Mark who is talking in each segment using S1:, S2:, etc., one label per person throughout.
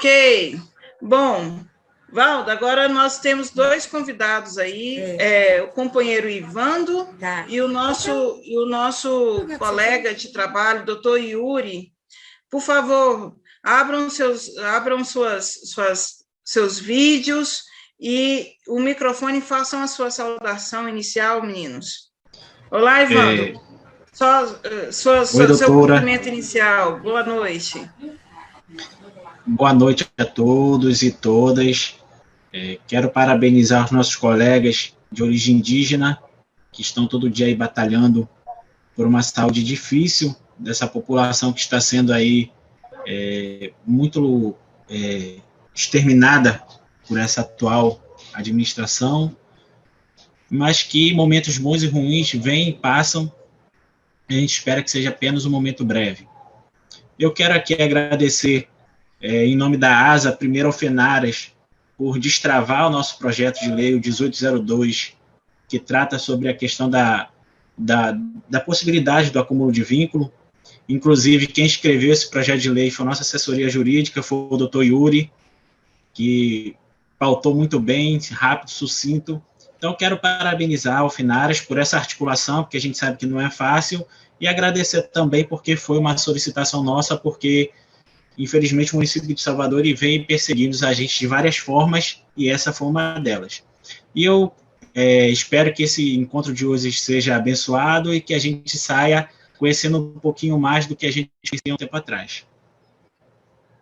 S1: Ok. Bom, Valda, agora nós temos dois convidados aí, o companheiro Ivando e o nosso colega de trabalho, doutor Yuri. Por favor, abram seus vídeos e o microfone, façam a sua saudação inicial, meninos. Olá, Ivando. Seu cumprimento inicial. Boa noite.
S2: Boa noite a todos e todas. Quero parabenizar os nossos colegas de origem indígena que estão todo dia aí batalhando por uma saúde difícil dessa população que está sendo aí muito exterminada por essa atual administração, mas que momentos bons e ruins vêm e passam. A gente espera que seja apenas um momento breve. Eu quero aqui agradecer, em nome da ASA, primeiro ao FENARAS, por destravar o nosso projeto de lei, o 1802, que trata sobre a questão da possibilidade do acúmulo de vínculo. Inclusive, quem escreveu esse projeto de lei foi a nossa assessoria jurídica, foi o doutor Yuri, que pautou muito bem, rápido, sucinto. Então, quero parabenizar o FENARAS por essa articulação, porque a gente sabe que não é fácil, e agradecer também porque foi uma solicitação nossa, porque, infelizmente, o município de Salvador vem perseguindo os agentes de várias formas, e essa foi uma delas. E eu espero que esse encontro de hoje seja abençoado e que a gente saia conhecendo um pouquinho mais do que a gente tinha um tempo atrás.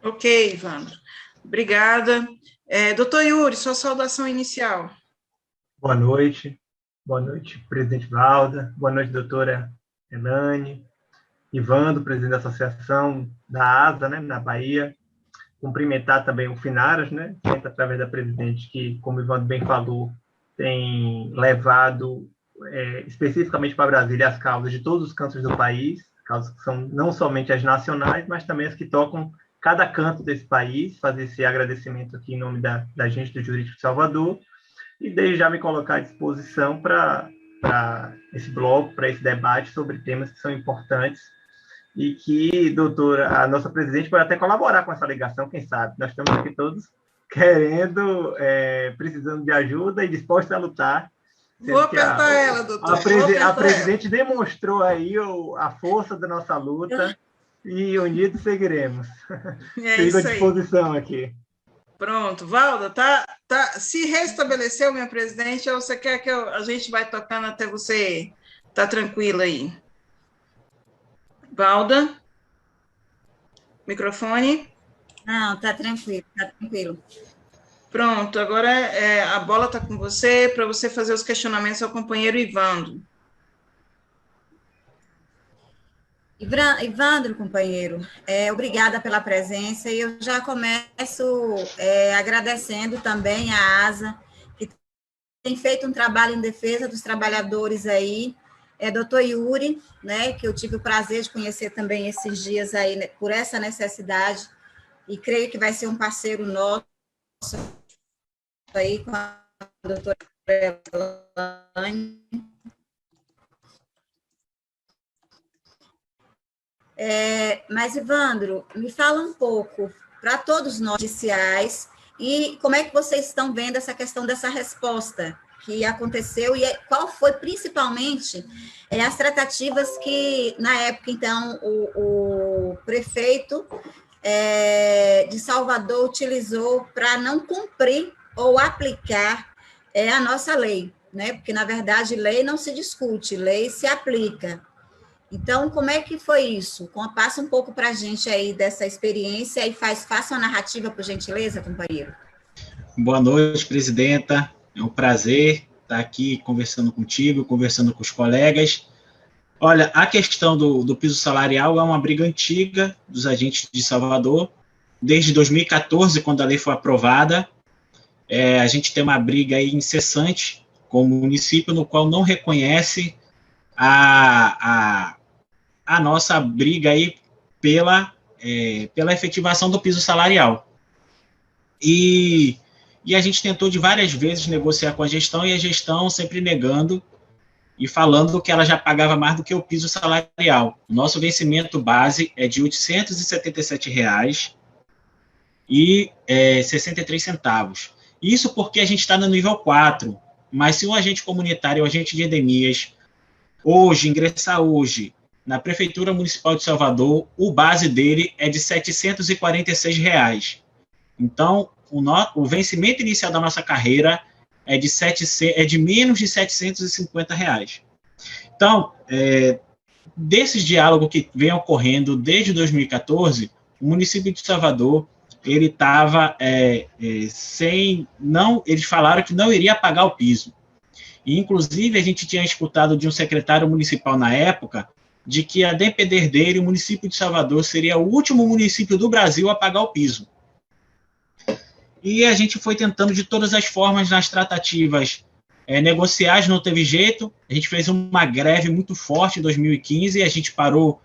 S1: Ok, Ivandro. Obrigada. Doutor Yuri, sua saudação inicial.
S3: Boa noite, presidente Valda, boa noite, doutora Elane, Ivando, presidente da Associação da ASA, né, na Bahia, cumprimentar também o FENARAS, né, sempre através da presidente, que, como o Ivando bem falou, tem levado especificamente para Brasília as causas de todos os cantos do país, causas que são não somente as nacionais, mas também as que tocam cada canto desse país, fazer esse agradecimento aqui em nome da gente do Jurídico de Salvador, e desde já me colocar à disposição para esse bloco, para esse debate sobre temas que são importantes e que, doutora, a nossa presidente pode até colaborar com essa ligação, quem sabe. Nós estamos aqui todos querendo, precisando de ajuda e dispostos a lutar.
S1: Vou apertar ela, doutor.
S3: A presidente demonstrou aí a força da nossa luta e unidos seguiremos. Fico à disposição aqui.
S1: Pronto, Valda, se restabeleceu, minha presidente, ou você quer que a gente vai tocando até você tá tranquila aí? Valda? Microfone?
S4: Não, tá tranquilo.
S1: Pronto, agora a bola está com você, para você fazer os questionamentos ao companheiro Ivandro.
S4: Ivandro, companheiro, obrigada pela presença, e eu já começo agradecendo também a ASA, que tem feito um trabalho em defesa dos trabalhadores aí, doutor Yuri, né, que eu tive o prazer de conhecer também esses dias aí, né, por essa necessidade, e creio que vai ser um parceiro nosso aí com a doutora Elane. Mas, Ivandro, me fala um pouco, para todos nós judiciais, e como é que vocês estão vendo essa questão dessa resposta que aconteceu, e qual foi, principalmente, as tratativas que, na época, então, o prefeito de Salvador utilizou para não cumprir ou aplicar a nossa lei, né? Porque, na verdade, lei não se discute, lei se aplica. Então, como é que foi isso? Passa um pouco para a gente aí dessa experiência e faça uma narrativa, por gentileza, companheiro.
S2: Boa noite, presidenta. É um prazer estar aqui conversando contigo, conversando com os colegas. Olha, a questão do piso salarial é uma briga antiga dos agentes de Salvador. Desde 2014, quando a lei foi aprovada, a gente tem uma briga aí incessante com o município, no qual não reconhece a nossa briga aí pela efetivação do piso salarial. E a gente tentou de várias vezes negociar com a gestão, e a gestão sempre negando e falando que ela já pagava mais do que o piso salarial. O nosso vencimento base é de R$ 877, R$1,63. Isso porque a gente está no nível 4, mas se um agente comunitário, um agente de endemias, ingressar hoje na Prefeitura Municipal de Salvador, o base dele é de R$746. Então, o vencimento inicial da nossa carreira é de menos de R$750. Então, desses diálogos que vem ocorrendo desde 2014, o município de Salvador, ele estava eles falaram que não iria pagar o piso. E, inclusive, a gente tinha escutado de um secretário municipal na época de que, a depender dele, o município de Salvador seria o último município do Brasil a pagar o piso. E a gente foi tentando de todas as formas nas tratativas negociais, não teve jeito. A gente fez uma greve muito forte em 2015, a gente parou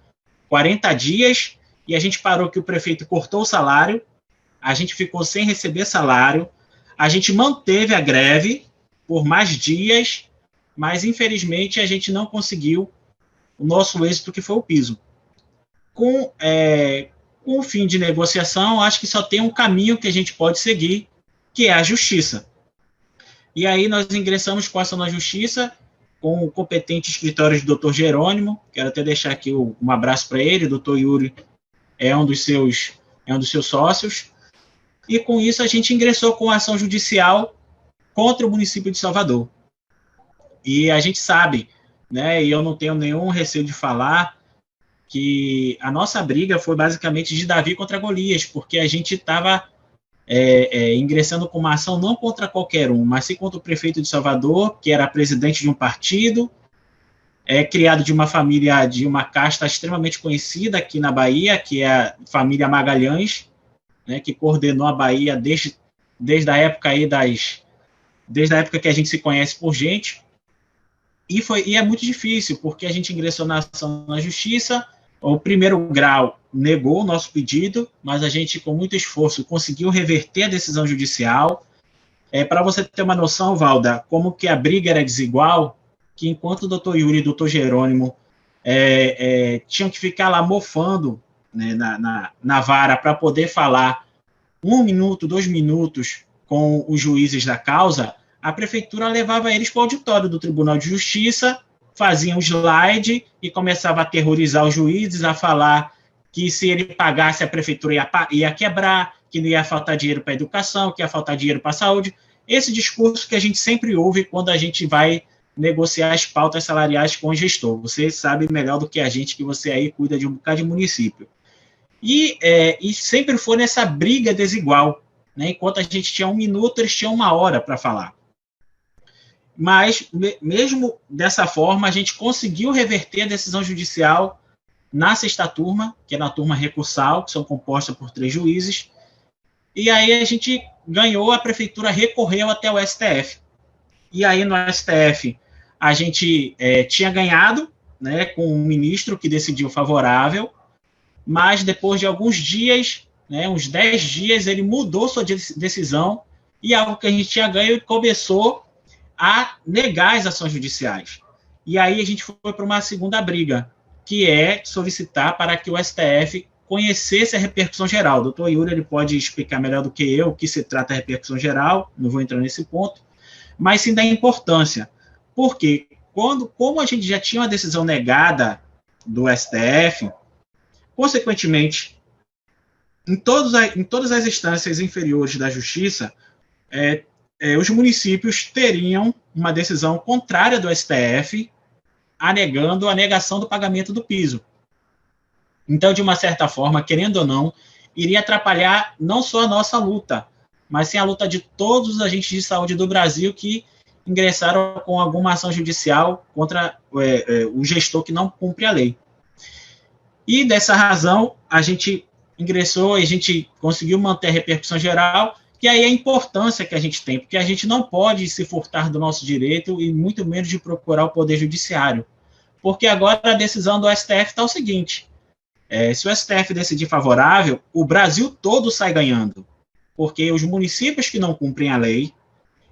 S2: 40 dias, e a gente parou que o prefeito cortou o salário, a gente ficou sem receber salário, a gente manteve a greve por mais dias, mas, infelizmente, a gente não conseguiu o nosso êxito, que foi o piso. Com o fim de negociação, acho que só tem um caminho que a gente pode seguir, que é a justiça. E aí nós ingressamos com a ação na justiça, com o competente escritório do Dr. Jerônimo. Quero até deixar aqui um abraço para ele. O Dr. Yuri é um dos seus sócios. E com isso a gente ingressou com a ação judicial contra o município de Salvador. E a gente sabe, né, e eu não tenho nenhum receio de falar, que a nossa briga foi basicamente de Davi contra Golias, porque a gente estava ingressando com uma ação não contra qualquer um, mas sim contra o prefeito de Salvador, que era presidente de um partido, criado de uma família, de uma casta extremamente conhecida aqui na Bahia, que é a família Magalhães, né, que coordenou a Bahia desde a época desde a época que a gente se conhece por gente. E é muito difícil, porque a gente ingressou na ação na justiça, o primeiro grau negou o nosso pedido, mas a gente, com muito esforço, conseguiu reverter a decisão judicial. Para você ter uma noção, Valda, como que a briga era desigual, que enquanto o doutor Yuri e o doutor Jerônimo tinham que ficar lá mofando, né, na vara para poder falar 1 minuto, 2 minutos com os juízes da causa, a prefeitura levava eles para o auditório do Tribunal de Justiça, fazia um slide e começava a aterrorizar os juízes, a falar que se ele pagasse, a prefeitura ia quebrar, que não ia faltar dinheiro para a educação, que ia faltar dinheiro para a saúde. Esse discurso que a gente sempre ouve quando a gente vai negociar as pautas salariais com o gestor. Você sabe melhor do que a gente, que você aí cuida de um bocado de município. E sempre foi nessa briga desigual, né? Enquanto a gente tinha 1 minuto, eles tinham 1 hora para falar. Mas, mesmo dessa forma, a gente conseguiu reverter a decisão judicial na 6ª turma, que é na turma recursal, que são compostas por 3 juízes, e aí a gente ganhou, a prefeitura recorreu até o STF. E aí, no STF, a gente tinha ganhado, né, com um ministro que decidiu favorável, mas depois de alguns dias, né, uns 10 dias, ele mudou sua decisão, e algo que a gente tinha ganho, ele começou a negar as ações judiciais. E aí a gente foi para uma segunda briga, que é solicitar para que o STF conhecesse a repercussão geral. O doutor Yuri, ele pode explicar melhor do que eu o que se trata a repercussão geral, não vou entrar nesse ponto, mas sim da importância. Porque, como a gente já tinha uma decisão negada do STF, consequentemente, em todas as instâncias inferiores da justiça, os municípios teriam uma decisão contrária do STF, anegando a negação do pagamento do piso. Então, de uma certa forma, querendo ou não, iria atrapalhar não só a nossa luta, mas sim a luta de todos os agentes de saúde do Brasil que ingressaram com alguma ação judicial contra o gestor que não cumpre a lei. E, dessa razão, a gente ingressou e a gente conseguiu manter a repercussão geral, que aí é a importância que a gente tem, porque a gente não pode se furtar do nosso direito e muito menos de procurar o Poder Judiciário. Porque agora a decisão do STF está o seguinte, se o STF decidir favorável, o Brasil todo sai ganhando, porque os municípios que não cumprem a lei,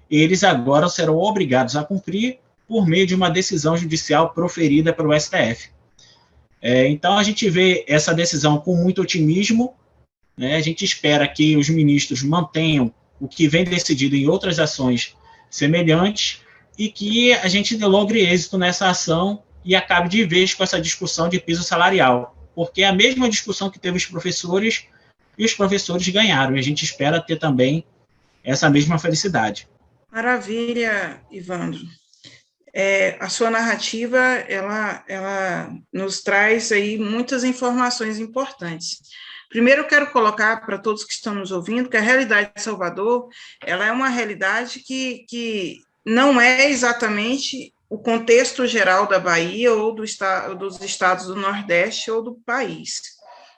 S2: eles agora serão obrigados a cumprir por meio de uma decisão judicial proferida pelo STF. Então, a gente vê essa decisão com muito otimismo, né? A gente espera que os ministros mantenham o que vem decidido em outras ações semelhantes e que a gente logre êxito nessa ação e acabe de vez com essa discussão de piso salarial, porque é a mesma discussão que teve os professores e os professores ganharam, e a gente espera ter também essa mesma felicidade.
S1: Maravilha, Ivandro. A sua narrativa, ela nos traz aí muitas informações importantes. Primeiro, eu quero colocar para todos que estão nos ouvindo que a realidade de Salvador, ela é uma realidade que não é exatamente o contexto geral da Bahia ou dos estados do Nordeste ou do país.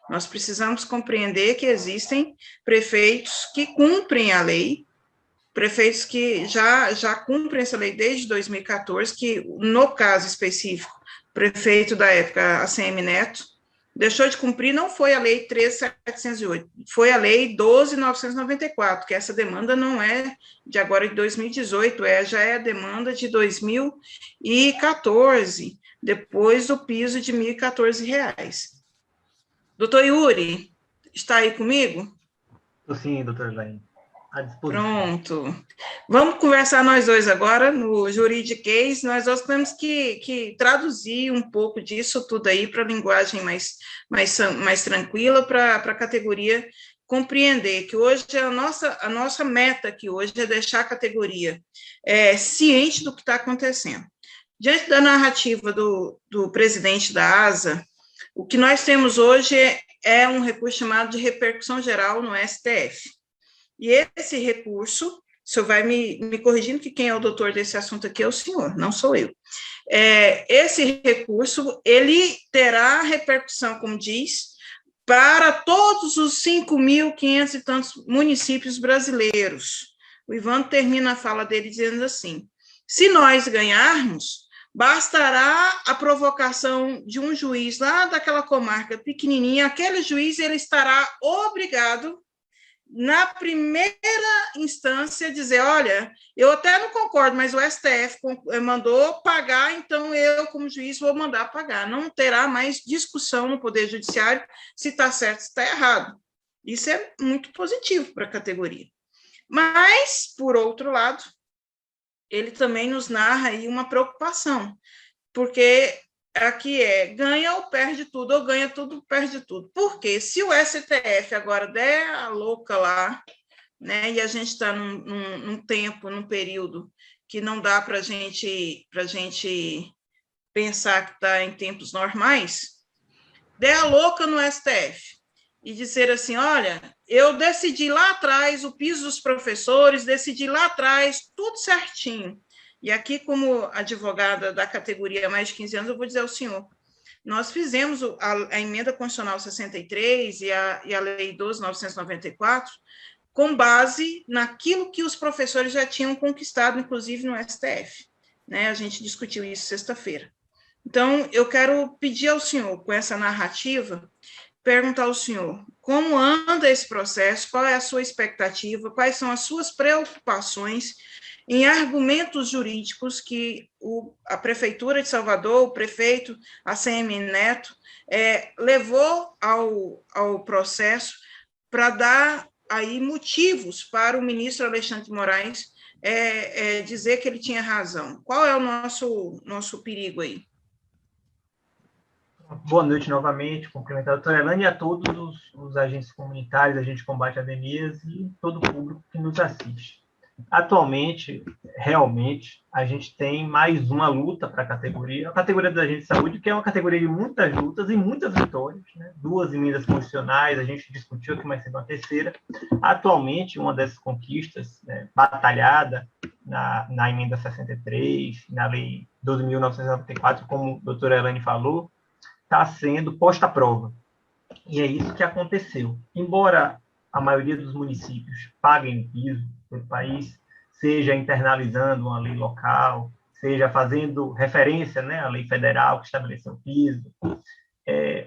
S1: Nós precisamos compreender que existem prefeitos que cumprem a lei, prefeitos que já cumprem essa lei desde 2014, que, no caso específico, o prefeito da época, ACM Neto, deixou de cumprir, não foi a lei 13.708, foi a lei 12.994, que essa demanda não é de agora de 2018, já é a demanda de 2014, depois do piso de R$ 1.014. Doutor Yuri, está aí comigo?
S3: Sim, doutor Elaine.
S1: Pronto. Vamos conversar nós dois agora no juridiquês. Nós dois temos que traduzir um pouco disso tudo aí para a linguagem mais tranquila, para a categoria compreender que hoje a nossa meta aqui hoje é deixar a categoria ciente do que está acontecendo. Diante da narrativa do presidente da ASA, o que nós temos hoje é um recurso chamado de repercussão geral no STF. E esse recurso, o senhor vai me corrigindo que quem é o doutor desse assunto aqui é o senhor, não sou eu. Esse recurso, ele terá repercussão, como diz, para todos os 5.500 e tantos municípios brasileiros. O Ivan termina a fala dele dizendo assim: se nós ganharmos, bastará a provocação de um juiz lá daquela comarca pequenininha, aquele juiz ele estará obrigado, na primeira instância, dizer, olha, eu até não concordo, mas o STF mandou pagar, então eu, como juiz, vou mandar pagar. Não terá mais discussão no Poder Judiciário se está certo, se está errado. Isso é muito positivo para a categoria. Mas, por outro lado, ele também nos narra aí uma preocupação, porque aqui ganha ou perde tudo, ou ganha tudo, perde tudo. Porque se o STF agora der a louca lá, né, e a gente está num tempo, num período que não dá para a gente pensar que está em tempos normais, der a louca no STF e dizer assim, olha, eu decidi lá atrás o piso dos professores, decidi lá atrás tudo certinho. E aqui, como advogada da categoria há mais de 15 anos, eu vou dizer ao senhor, nós fizemos a emenda constitucional 63 e a lei 12.994 com base naquilo que os professores já tinham conquistado, inclusive no STF. Né? A gente discutiu isso sexta-feira. Então, eu quero pedir ao senhor, com essa narrativa, perguntar ao senhor como anda esse processo, qual é a sua expectativa, quais são as suas preocupações em argumentos jurídicos que a Prefeitura de Salvador, o prefeito ACM Neto, levou ao processo para dar aí motivos para o ministro Alexandre de Moraes dizer que ele tinha razão. Qual é o nosso perigo aí?
S3: Boa noite novamente, cumprimentar a doutora Elaine e a todos os agentes comunitários, agentes de combate a endemias e todo o público que nos assiste. Atualmente, realmente, a gente tem mais uma luta para a categoria dos agentes de saúde, que é uma categoria de muitas lutas e muitas vitórias, né? 2 emendas constitucionais, a gente discutiu aqui mais cedo uma terceira. Atualmente, uma dessas conquistas, batalhada na emenda 63, na lei 12.994, como a doutora Elaine falou, está sendo posta à prova. E é isso que aconteceu. Embora a maioria dos municípios paguem o piso pelo país, seja internalizando uma lei local, seja fazendo referência, né, à lei federal que estabeleceu o piso,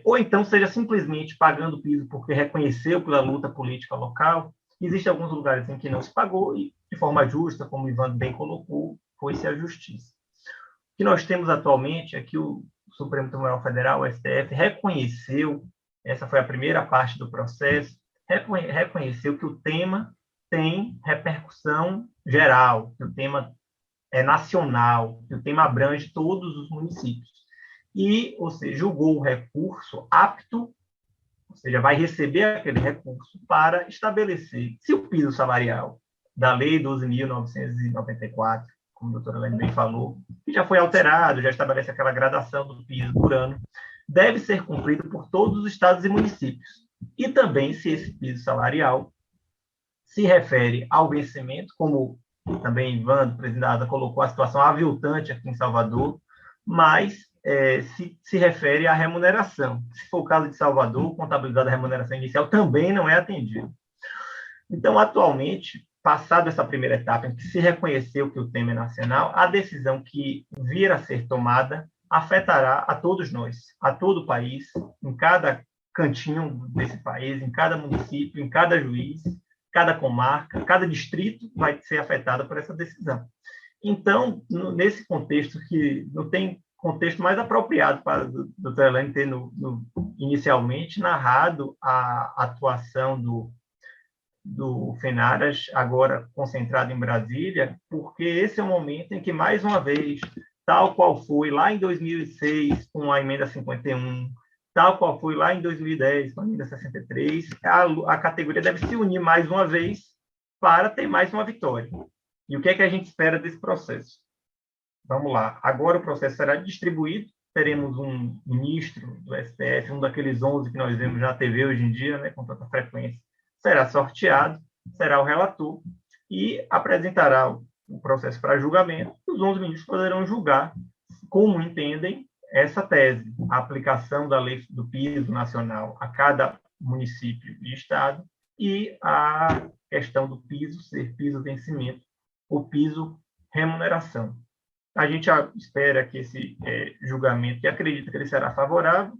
S3: ou então seja simplesmente pagando o piso porque reconheceu pela luta política local, existem alguns lugares em que não se pagou e, de forma justa, como o Ivan bem colocou, foi-se a justiça. O que nós temos atualmente é que o Supremo Tribunal Federal, o STF, reconheceu, essa foi a primeira parte do processo, reconheceu que o tema tem repercussão geral, que o tema é nacional, que o tema abrange todos os municípios. E, ou seja, julgou o recurso apto, ou seja, vai receber aquele recurso para estabelecer se o piso salarial da Lei 12.994, como a doutora Elaine bem falou, que já foi alterado, já estabelece aquela gradação do piso por ano, deve ser cumprido por todos os estados e municípios. E também se esse piso salarial se refere ao vencimento, como também Ivan, presidente da ASA, colocou a situação aviltante aqui em Salvador, mas se refere à remuneração. Se for o caso de Salvador, contabilidade da remuneração inicial também não é atendida. Então, atualmente, passado essa primeira etapa em que se reconheceu que o tema é nacional, a decisão que vir a ser tomada afetará a todos nós, a todo o país, em cada cantinho desse país, em cada município, em cada juiz, cada comarca, cada distrito vai ser afetado por essa decisão. Então, nesse contexto, que não tem contexto mais apropriado para a doutora Elaine ter inicialmente narrado a atuação do FENARAS, agora concentrado em Brasília, porque esse é o momento em que, mais uma vez, tal qual foi lá em 2006, com a emenda 51, tal qual foi lá em 2010, com a emenda 63, a categoria deve se unir mais uma vez para ter mais uma vitória. E o que é que a gente espera desse processo? Vamos lá. Agora o processo será distribuído, teremos um ministro do STF, um daqueles 11 que nós vemos na TV hoje em dia, né, com tanta frequência, será sorteado, será o relator e apresentará o processo para julgamento. Os 11 ministros poderão julgar como entendem essa tese, a aplicação da lei do piso nacional a cada município e estado e a questão do piso ser piso vencimento ou piso remuneração. A gente espera que esse julgamento, e acredita que ele será favorável,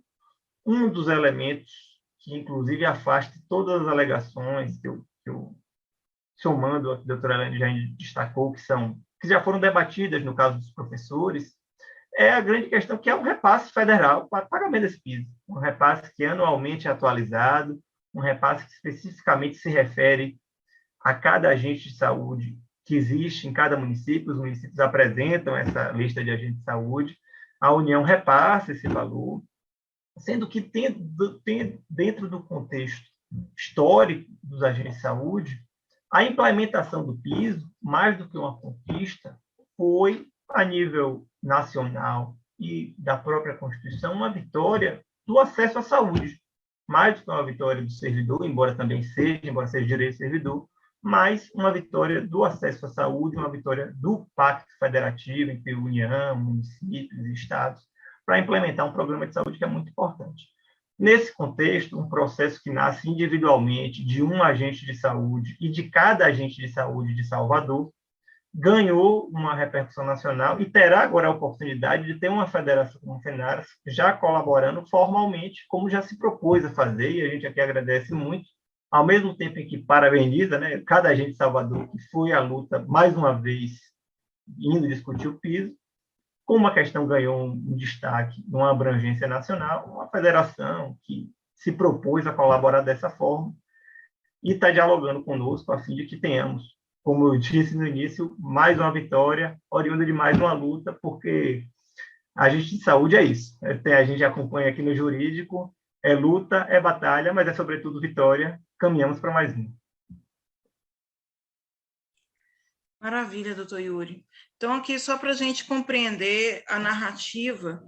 S3: um dos elementos que, inclusive, afaste todas as alegações que eu somando, a doutora Elaine já destacou, que já foram debatidas no caso dos professores, é a grande questão, que é um repasse federal para pagamento desse piso. Um repasse que anualmente é atualizado, um repasse que especificamente se refere a cada agente de saúde que existe em cada município. Os municípios apresentam essa lista de agentes de saúde, a União repassa esse valor, sendo que tem dentro do contexto histórico dos agentes de saúde, a implementação do piso, mais do que uma conquista, foi, a nível nacional e da própria Constituição, uma vitória do acesso à saúde, mais do que uma vitória do servidor, embora seja direito do servidor, mas uma vitória do acesso à saúde, uma vitória do Pacto Federativo entre União, municípios e estados, para implementar um programa de saúde que é muito importante. Nesse contexto, um processo que nasce individualmente de um agente de saúde e de cada agente de saúde de Salvador, ganhou uma repercussão nacional e terá agora a oportunidade de ter uma federação como o FENARAS já colaborando formalmente, como já se propôs a fazer, e a gente aqui agradece muito, ao mesmo tempo em que parabeniza, né, cada agente de Salvador que foi à luta, mais uma vez, indo discutir o piso, como a questão ganhou um destaque, uma abrangência nacional, uma federação que se propôs a colaborar dessa forma e está dialogando conosco a fim de que tenhamos, como eu disse no início, mais uma vitória, oriunda de mais uma luta, porque a gente de saúde é isso. A gente acompanha aqui no jurídico, é luta, é batalha, mas é sobretudo vitória. Caminhamos para mais um.
S1: Maravilha, doutor Yuri. Então, aqui, só para a gente compreender a narrativa,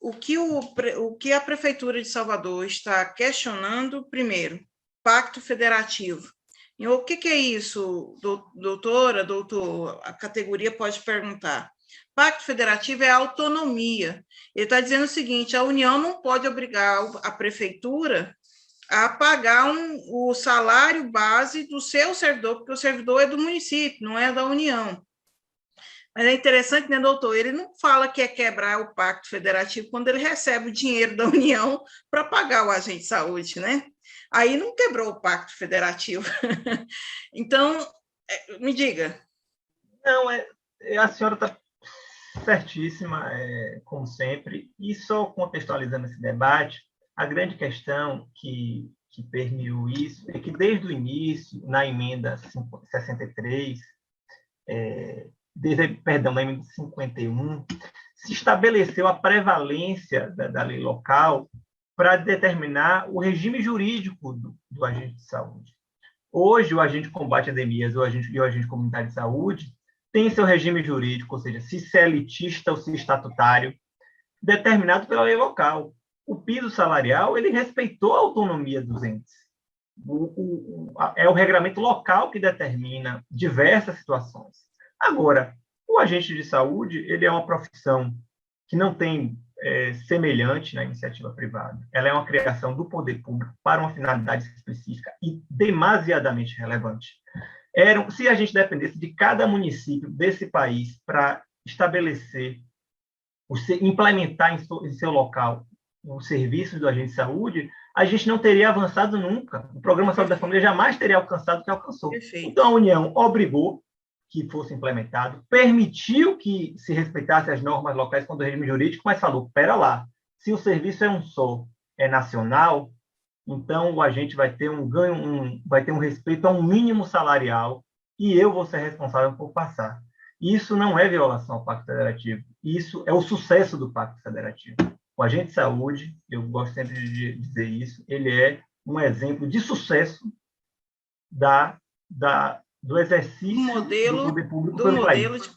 S1: o que a Prefeitura de Salvador está questionando, primeiro, Pacto Federativo. E o que é isso, doutora, doutor? A categoria pode perguntar. Pacto Federativo é autonomia. Ele está dizendo o seguinte: a União não pode obrigar a Prefeitura a pagar o salário base do seu servidor, porque o servidor é do município, não é da União. Mas é interessante, né, doutor? Ele não fala que é quebrar o Pacto Federativo quando ele recebe o dinheiro da União para pagar o agente de saúde, né? Aí não quebrou o Pacto Federativo. Então, me diga.
S3: Não, a senhora está certíssima, como sempre, e só contextualizando esse debate, a grande questão que que permeou isso é que, desde o início, na emenda 63, na emenda 51, se estabeleceu a prevalência da lei local para determinar o regime jurídico do agente de saúde. Hoje, o agente de combate a endemias e o agente comunitário de saúde tem seu regime jurídico, ou seja, se é elitista ou se estatutário, determinado pela lei local. O piso salarial, ele respeitou a autonomia dos entes. É o regramento local que determina diversas situações. Agora, o agente de saúde, ele é uma profissão que não tem semelhante na iniciativa privada. Ela é uma criação do poder público para uma finalidade específica e demasiadamente relevante. Se a gente dependesse de cada município desse país para estabelecer, implementar em seu local os serviços do agente de saúde, a gente não teria avançado nunca. O Programa Saúde da Família jamais teria alcançado o que alcançou.
S1: Perfeito.
S3: Então, a União obrigou que fosse implementado, permitiu que se respeitasse as normas locais quanto ao regime jurídico, mas falou, espera lá, se o serviço é nacional, então o agente vai ter um ganho, vai ter um respeito a um mínimo salarial e eu vou ser responsável por passar. Isso não é violação ao Pacto Federativo, isso é o sucesso do Pacto Federativo. O agente de saúde, eu gosto sempre de dizer isso, ele é um exemplo de sucesso do exercício do poder público pelo país.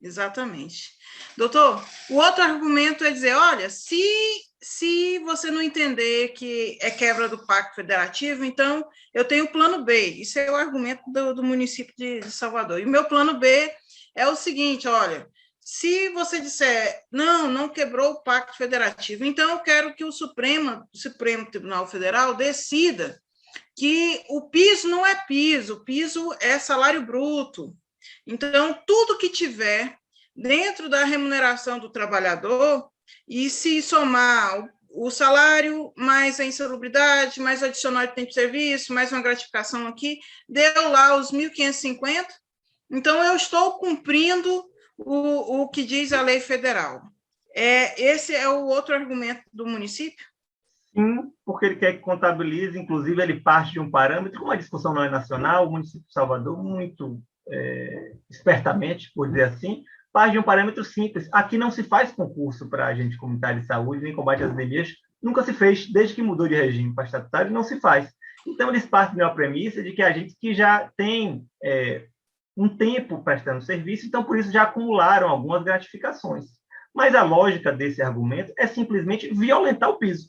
S1: Exatamente. Doutor, o outro argumento é dizer, olha, se você não entender que é quebra do Pacto Federativo, então eu tenho o plano B. Isso é o argumento do município de Salvador. E o meu plano B é o seguinte, olha, se você disser, não quebrou o Pacto Federativo, então eu quero que o Supremo Tribunal Federal decida que o piso não é piso, o piso é salário bruto. Então, tudo que tiver dentro da remuneração do trabalhador, e se somar o salário, mais a insalubridade, mais o adicional de tempo de serviço, mais uma gratificação aqui, deu lá os 1.550, então eu estou cumprindo o que diz a lei federal. Esse é o outro argumento do município?
S3: Sim, porque ele quer que contabilize, inclusive ele parte de um parâmetro, como a discussão não é nacional, o município de Salvador, muito espertamente, por dizer assim, parte de um parâmetro simples. Aqui não se faz concurso para agente comunitário de saúde, nem combate às endemias, nunca se fez, desde que mudou de regime para estatutário, não se faz. Então, eles partem de uma premissa de que a gente que já tem um tempo prestando serviço, então, por isso, já acumularam algumas gratificações. Mas a lógica desse argumento é simplesmente violentar o piso.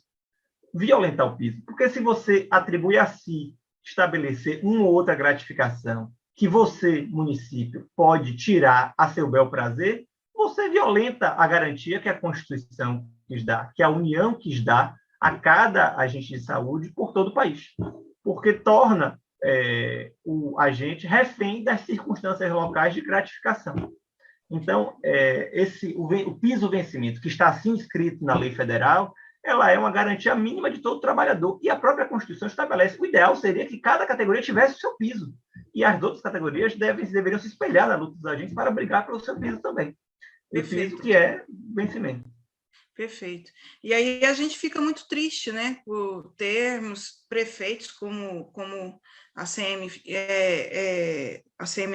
S3: Porque se você atribui a si estabelecer uma ou outra gratificação que você, município, pode tirar a seu bel prazer, você violenta a garantia que a Constituição quis dar, que a União quis dar a cada agente de saúde por todo o país, porque torna o agente refém das circunstâncias locais de gratificação. Então, o piso vencimento, que está assim escrito na lei federal, ela é uma garantia mínima de todo trabalhador. E a própria Constituição estabelece, o ideal seria que cada categoria tivesse o seu piso. E as outras categorias deveriam se espelhar na luta dos agentes para brigar pelo seu piso também. O piso que é vencimento.
S1: Perfeito. E aí a gente fica muito triste, né, por termos prefeitos como a CM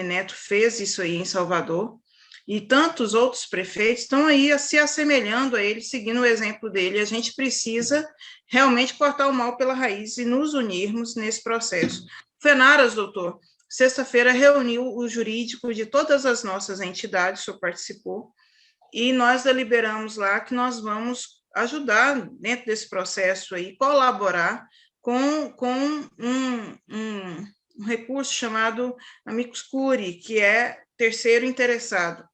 S1: Neto fez isso aí em Salvador, e tantos outros prefeitos estão aí se assemelhando a ele, seguindo o exemplo dele. A gente precisa realmente cortar o mal pela raiz e nos unirmos nesse processo. Fenaras, doutor, sexta-feira reuniu o jurídico de todas as nossas entidades, o senhor participou, e nós deliberamos lá que nós vamos ajudar dentro desse processo aí, colaborar com um recurso chamado amicus curiae, que é terceiro interessado.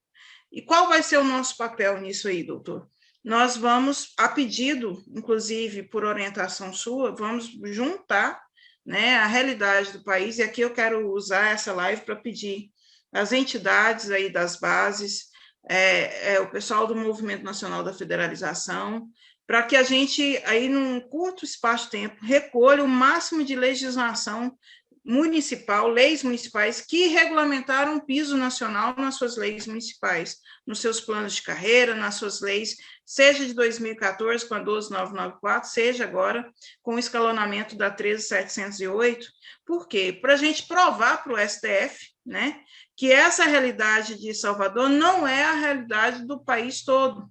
S1: E qual vai ser o nosso papel nisso aí, doutor? Nós vamos, a pedido, inclusive por orientação sua, vamos juntar, né, a realidade do país, e aqui eu quero usar essa live para pedir às entidades aí das bases, o pessoal do Movimento Nacional da Federalização, para que a gente, aí num curto espaço de tempo, recolha o máximo de legislação municipal, leis municipais que regulamentaram o piso nacional nas suas leis municipais, nos seus planos de carreira, nas suas leis, seja de 2014 com a 12994, seja agora com o escalonamento da 13708. Por quê? Para a gente provar para o STF, né, que essa realidade de Salvador não é a realidade do país todo.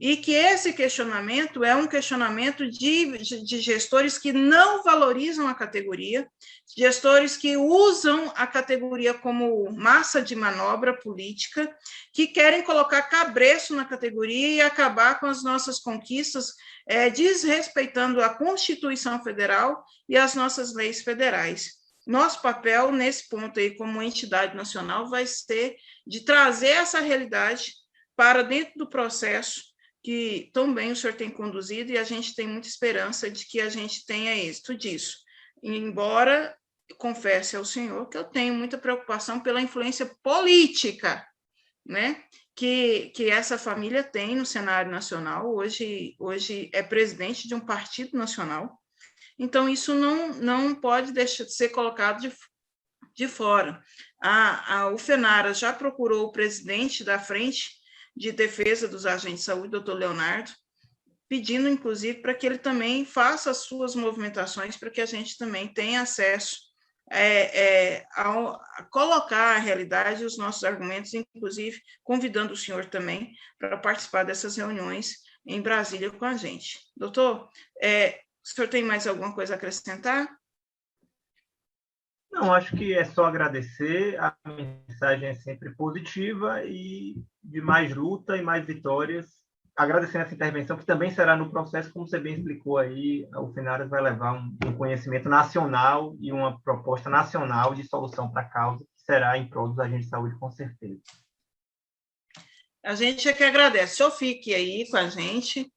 S1: E que esse questionamento é um questionamento de gestores que não valorizam a categoria, gestores que usam a categoria como massa de manobra política, que querem colocar cabresto na categoria e acabar com as nossas conquistas, desrespeitando a Constituição Federal e as nossas leis federais. Nosso papel, nesse ponto aí, como entidade nacional, vai ser de trazer essa realidade para dentro do processo que tão bem o senhor tem conduzido, e a gente tem muita esperança de que a gente tenha êxito disso. Embora eu confesse ao senhor que eu tenho muita preocupação pela influência política, né, que essa família tem no cenário nacional. Hoje é presidente de um partido nacional, então isso não pode deixar de ser colocado de fora. O FENARA já procurou o presidente da Frente de Defesa dos Agentes de Saúde, doutor Leonardo, pedindo, inclusive, para que ele também faça as suas movimentações, para que a gente também tenha acesso a colocar a realidade e os nossos argumentos, inclusive convidando o senhor também para participar dessas reuniões em Brasília com a gente. Doutor, o senhor tem mais alguma coisa a acrescentar?
S3: Não, acho que é só agradecer. A mensagem é sempre positiva e de mais luta e mais vitórias. Agradecendo essa intervenção, que também será no processo, como você bem explicou aí, o FENARAS vai levar um conhecimento nacional e uma proposta nacional de solução para a causa, que será em prol dos agentes de saúde, com certeza.
S1: A gente é que agradece. O senhor fique aí com a gente,